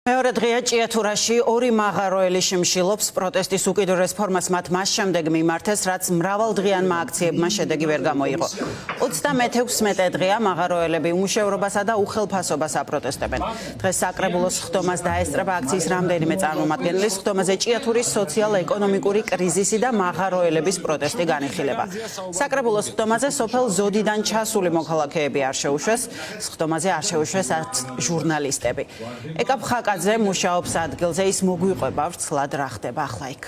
მეორე დღეა ჭიათურაში ორი მაღაროელი შიმშილობს პროტესტის უკიდურეს ფორმას მათ მას შემდეგ მიმართეს, რაც მრავალდღიანმა აქციებმა შედეგი ვერ გამოიღო. 36 დღეა მაღაროელები უმუშევრობასა და უხელფასობას აპროტესტებენ. დღეს საკრებულოს ხდომას დაესწრება აქციის რამდენიმე წარმომადგენლის ხდომაზე ჭიათურის სოციალ-ეკონომიკური კრიზისი და მაღაროელების პროტესტი განიხილება. საკრებულოს ხდომაზე სოფელ ზოდიდან ჩასული მოქალაქეები არ შეუშვეს, ხდომაზე არ შეუშვეს არც ჟურნალისტები. ეკაფხაკაძე მუშაობს ადგილზე, ის მოგვიყვება ვრცლად რა ხდება ახლა იქ.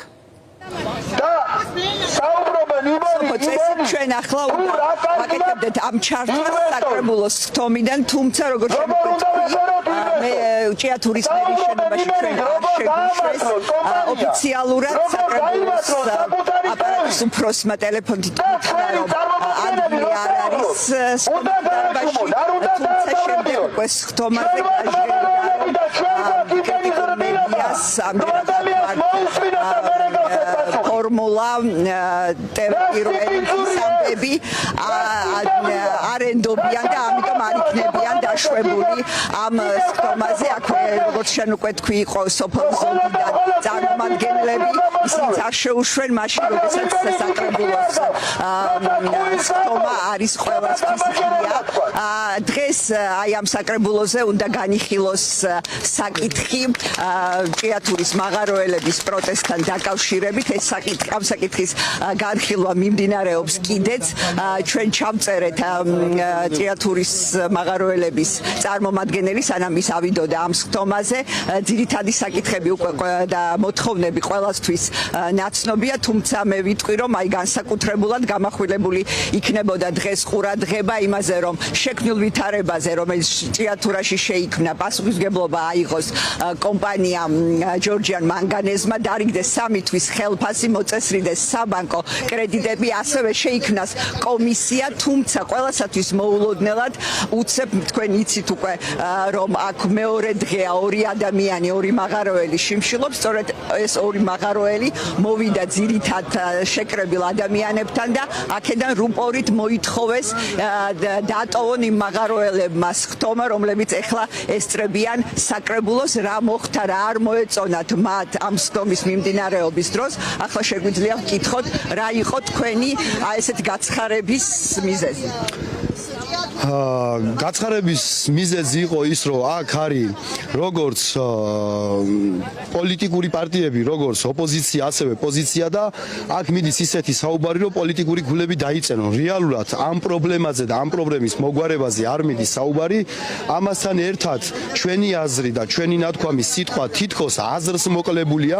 ჩვენ ახლა ვაკეთებდეთ ამ ჩართვას საკრებულოს ხდომიდან, თუმცა როგორც მე ჭიათურის მერის შენობაში ჩვენ არ შეგვიშვეს ოფიციალურად საკრებულოს აპარატის უფროსმა ტელეფონით უთხრა, რომ ადგილი არ არის სკოლაში, თუმცა შემდეგ უკვე ხდომაზე ფორმულა ტევპიროები არენდობიან და ამიტომ არ იქნებიან დაშვებული ამ ხდომაზე. აქვე როგორც შენ უკვე თქვი, იყო სოფელ ზოდიდან წარმომადგენლები, ისინიც არ შეუშვენ მაშინ, როდესაც საკრებულოს ხდომა არის ყველასთვის ღია. დღეს აი ამ საკრებულოზე უნდა განიხილოს საკითხი ჭიათურის მაღაროელების პროტესტთან დაკავშირებით. ეს ამ საკითხის განხილვა მიმდინარეობს კიდეც. ჩვენ ჩავწერეთ ჭიათურის მაღაროელების წარმომადგენელი, სანამ ის ავიდოდა ამ ხდომაზე. ძირითადი საკითხები უკვე და მოთხოვნები ყველასთვის ნაცნობია, თუმცა მე ვიტყვი, რომ აი განსაკუთრებულად გამახვილებული იქნებოდა დღეს ყურადღება იმაზე, რომ შექმნილ ვითარებაზე, რომელიც ჭიათურაში შეიქმნა, პასუხისმგებლობა აიღოს კომპანიამ ჯორჯიან მანგანეზმა, დარიგდეს 3 თვის ხელფასი, მოწესრიდეს საბანკო კრედიტები, ასევე შეიქმნას კომისია, თუმცა ყველასათვის მოულოდნელად უცებ თქვენ იცით უკვე, რომ აქ მეორე დღეა ორი ადამიანი, ორი მაღაროელი შიმშილობს. სწორედ ეს ორი მაღაროელი მოვიდა ძირითად შეკრებილ ადამიანებთან და აქედან რუპორით მოითხოვეს დაატოვონ იმ მაღაროელებმა ხდომა, რომლებიც ეხლა ესწრებიან საკრებულოს. რა მოხდა, რა არ მოეწონათ მათ ამ ხდომის მიმდინარეობის დროს. ახლა შეგვიძლია ვკითხოთ, რა იყო თქვენი ესეთ გაცხარების მიზეზი. გაცხარების მიზეზი იყო ის, რომ აქ არის როგორც პოლიტიკური პარტიები, როგორც ოპოზიცია, ასევე პოზიცია და აქ მიდის ისეთი საუბარი, რომ პოლიტიკური გულები დაიწენონ. რეალურად ამ პრობლემაზე და ამ პრობლემის მოგვარებაზე არ მიდის საუბარი. ამასთან ერთად ჩვენი აზრი და ჩვენი ნათქვამი სიტყვა თითქოს აზრს მოკლებულია.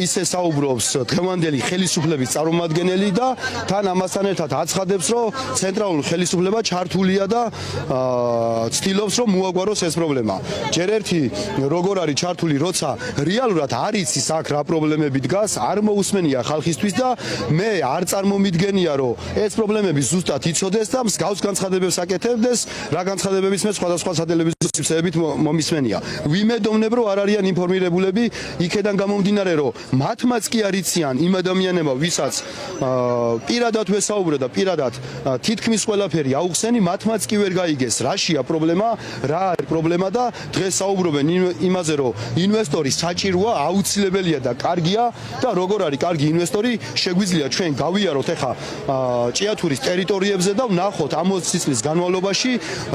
ისე საუბრობს დღევანდელი ხელისუფლების წარმომადგენელი და თან ამასთან ერთად აცხადებს, რომ ცენტრალურ ხელისუფლება ჩართულია და ცდილობს, რომ მოაგვაროს ეს პრობლემა. ჯერ ერთი როგორ არის ჩართული, როცა რეალურად არ იცის აქ რა პრობლემები დგას, არ მოусმენია ხალხისთვის და მე არ წარმომიდგენია, რომ ეს პრობლემები ზუსტად იცოდეს და მსგავს განცხადებებს აკეთებდეს, რა განცხადებებიც მე სხვადასხვა სატელევიზიო ციფრებით მომისმენია. ვიმედოვნებ, რომ არ არიან ინფორმირებულები იქედან გამომდინარე, რომ მათმაც კი არ იციან იმ ადამიანებმა, ვისაც პირადად ვესაუბრე და პირადად თითქმის ყველაფერი აუხსენი, მათმაც კი ვერ გაიგეს რაშია პრობლემა, რა არის პრობლემა და დღეს საუბრობენ იმაზე, რომ ინვესტორი საჭიროა, აუცილებელია და კარგია და როგორ არის კარგი ინვესტორი, შეგვიძლია ჩვენ გავიაროთ ახლა ჭიათურის ტერიტორიებზე და ვნახოთ ამ 20 წლის განმავლობაში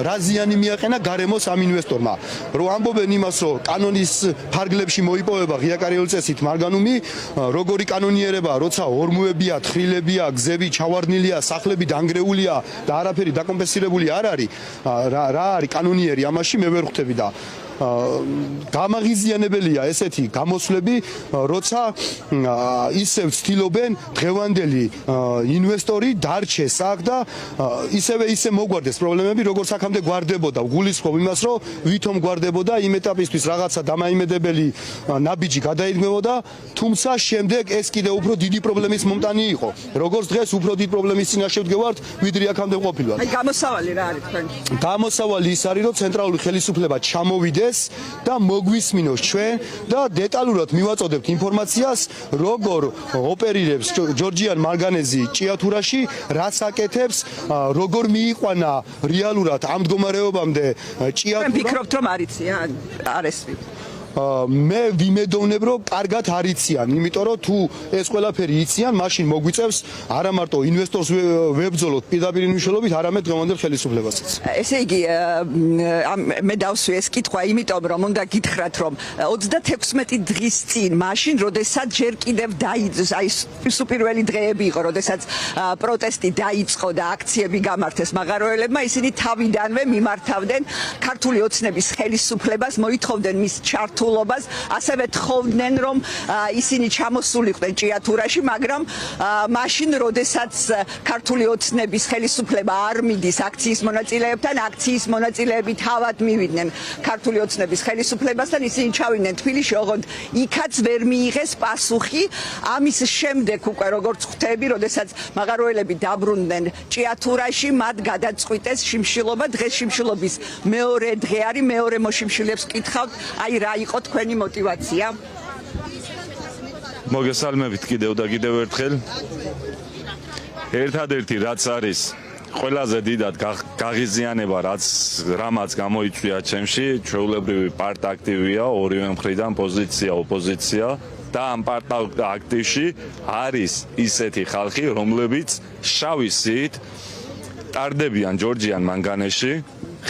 რა ზიანი მიაყენა გარემოს ამ ინვესტორმა. რომ ამბობენ იმას, რომ კანონის ფარგლებში მოიპოვება ღია კარიერული წესით მარგანუმი, როგორი კანონიერება, როცა ორმოებია, თხრილებია, გზები ჩავარდნილია, სახლები დანგრეულია და არაფერი დაკომპენსირებული არ არის. რა არის კანონიერი ამაში მე ვერ ხვდები და გამაღიზიანებელია ესეთი გამოსვლები, როცა ისევ ცდილობენ დღევანდელი ინვესტორი დარჩეს აქ და ისე მოგვარდეს პრობლემები, როგორც აქამდე გვარდებოდა. გულისხმობ იმას, რომ ვითომ გვარდებოდა იმ ეტაპისთვის რაღაცა დამაიმედებელი ნაბიჯი გადაიდგმებოდა, თუმცა შემდეგ ეს კიდევ უფრო დიდი პრობლემის მომტანი იყო. როგორც დღეს უფრო დიდი პრობლემის წინაშე ვდგევართ, ვიდრე აქამდე ყოფილვართ. აი გამოსავალი რა არის თქვენ? გამოსავალი ის არის, რომ ცენტრალური ხელისუფლება ჩამოვიდეს და მოგვისმინოს ჩვენ და დეტალურად მივაწოდებთ ინფორმაციას, როგორ ოპერირებს ჯორჯიან მანგანეზი ჭიათურაში, რას აკეთებს, როგორ მიიყვანა რეალურად ამ მდგომარეობამდე ჭიათურა. ვფიქრობთ, რომ არიციან, არ ესმის. მე ვიმედოვნებ რომ კარგად არიციან, იმიტომ რომ თუ ეს ყველაფერი იციან, მაშინ მოგვიწევს არა მარტო ინვესტორს ვებრძოლოთ პირდაპირ მნიშვნელობით, არამედ დღევანდელ ხელისუფლებასაც. ესე იგი მე დავსვი ეს კითხვა, იმიტომ რომ უნდა გითხრათ რომ 36 დღის წინ, მაშინ, როდესაც ჯერ კიდევ დაიწყო, აი პირველი დღეები იყო, როდესაც პროტესტი დაიწყო და აქციები გამართეს მაღაროელებმა, ისინი თავიდანვე მიმართავდნენ ქართული ოცნების ხელისუფლებას, მოითხოვდნენ მის ჩართულობას, ასევე თხოვდნენ რომ ისინი ჩამოსულიყვნენ ჭიათურაში, მაგრამ მაშინ, როდესაც ქართული ოცნების ხელისუფლება არ მიდის აქციის მონაწილეებთან, აქციის მონაწილეები თავად მივიდნენ ქართული ოცნების ხელისუფლებასთან, ისინი ჩავიდნენ თბილისში, ოღონდ იქაც ვერ მიიღეს პასუხი. ამის შემდეგ უკვე როგორც ხვდები, როდესაც მაღაროელები დაბრუნდნენ ჭიათურაში, მათ გადაწყვიტეს შიმშილობა. დღეს შიმშილობის მეორე დღე არის, მეორე მოშიმშილებს ვკითხავთ, აი რა იყო თქვენი мотивация? მოგესალმებით კიდევ და კიდევ ერთხელ. ერთადერთი რაც არის ყველაზე დიდად გაღიზიანება, რამაც გამოიწვია ჩემში, ჩვეულებრივი პარტ-აქტივია, ორივე მხრიდან პოზიცია, ოპოზიცია და ამ პარტ-აქტივში არის ისეთი ხალხი, რომლებიც შავი სიით ტარდებიან ჯორჯიან მანგანეში,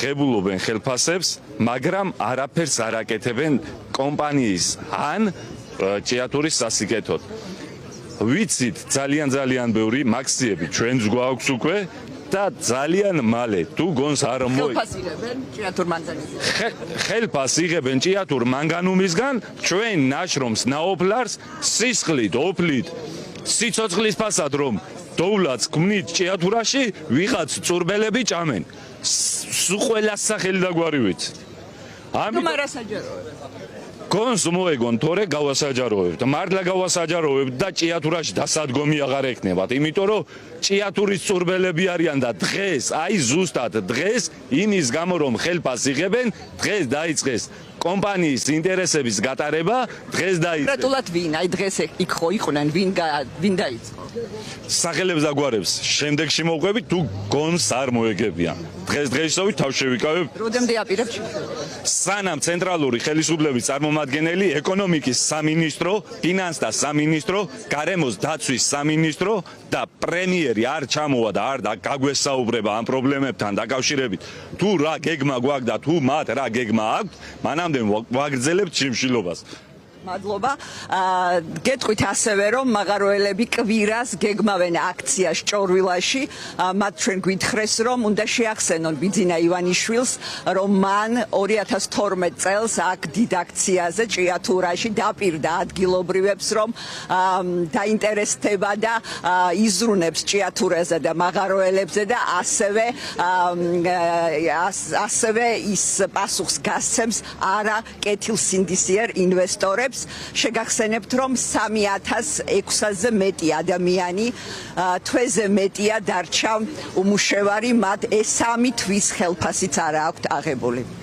ღებულობენ ხელფასებს, მაგრამ არაფერს არ აკეთებენ კომპანიის ან ჭიათურის სასიკეთოდ. ვიცით ძალიან ბევრი მაქსიები ჩვენს გვაქვს უკვე და ძალიან მალე თუ გონს არ ხელფასიღებენ ჭიათურ მანგანუმისგან. ხელფას იღებენ ჭიათურ მანგანუმისგან, ჩვენ ნაშრომს ნაოფლარს სისხლით, ოფლით, სიცოცხლის ფასად რომ დოვლაც ქმნით ჭიათურაში, ვიღაც წურბელები ჭამენ. ყველა სახელი და გვარი ვიცით. ამიტომ არასაჯაროა. გონს მოეგონ თორე გავასაჯაროებთ, მართლა გავასაჯაროებთ და ჭიათურაში დასადგომი აღარ ექნებათ, იმიტომ რომ ჭიათურის წურბელები არიან და დღეს, აი ზუსტად დღეს, იმის გამო რომ ხელფას იღებენ, დღეს დაიწყეს კომპანიის ინტერესების გატარება, დღეს დაიწყეს. კონკრეტულად ვინ? აი დღეს იქ ხო იყვნენ, ვინ დაიწყო? სახელებს და გვარებს შემდეგში მოვყვებით, თუ გონს არ მოეგებიან. დღესდღეობით თავ შევიკავებ. როდემდე აპირებთ? სანამ ცენტრალური ხელისუფლების წარმომადგენელი, ეკონომიკის სამინისტრო, ფინანსთა სამინისტრო, გარემოს დაცვის სამინისტრო და პრემიერი არ ჩამოვა და არ გაგვესაუბრება ამ პრობლემებთან დაკავშირებით, თუ რა გეგმა გვაქვს და თუ მათ რა გეგმა აქვთ, მანამდე ვაგრძელებთ შიმშილობას. მადლობა. გეტყვით ასევე რომ მაღაროელები კვირას გეგმავენ აქციას ჭორვილაში. მათ ჩვენ გვითხრეს რომ უნდა შეახსენონ ბიძინა ივანიშვილს, რომ მან 2012 წელს აქ დიდ აქციაზე ჭიათურაში დაპირდა ადგილობრივებს, რომ დაინტერესდება და იზრუნებს ჭიათურაზე და მაღაროელებზე და ასევე ის პასუხს გასცემს არა კეთილსინდისიერ ინვესტორებს. შეგახსენებთ რომ 3600-ზე მეტი ადამიანი, თვეზე მეტია დარჩა უმუშევარი, მათ 3 თვის ხელფასიც არა აქვთ აღებული.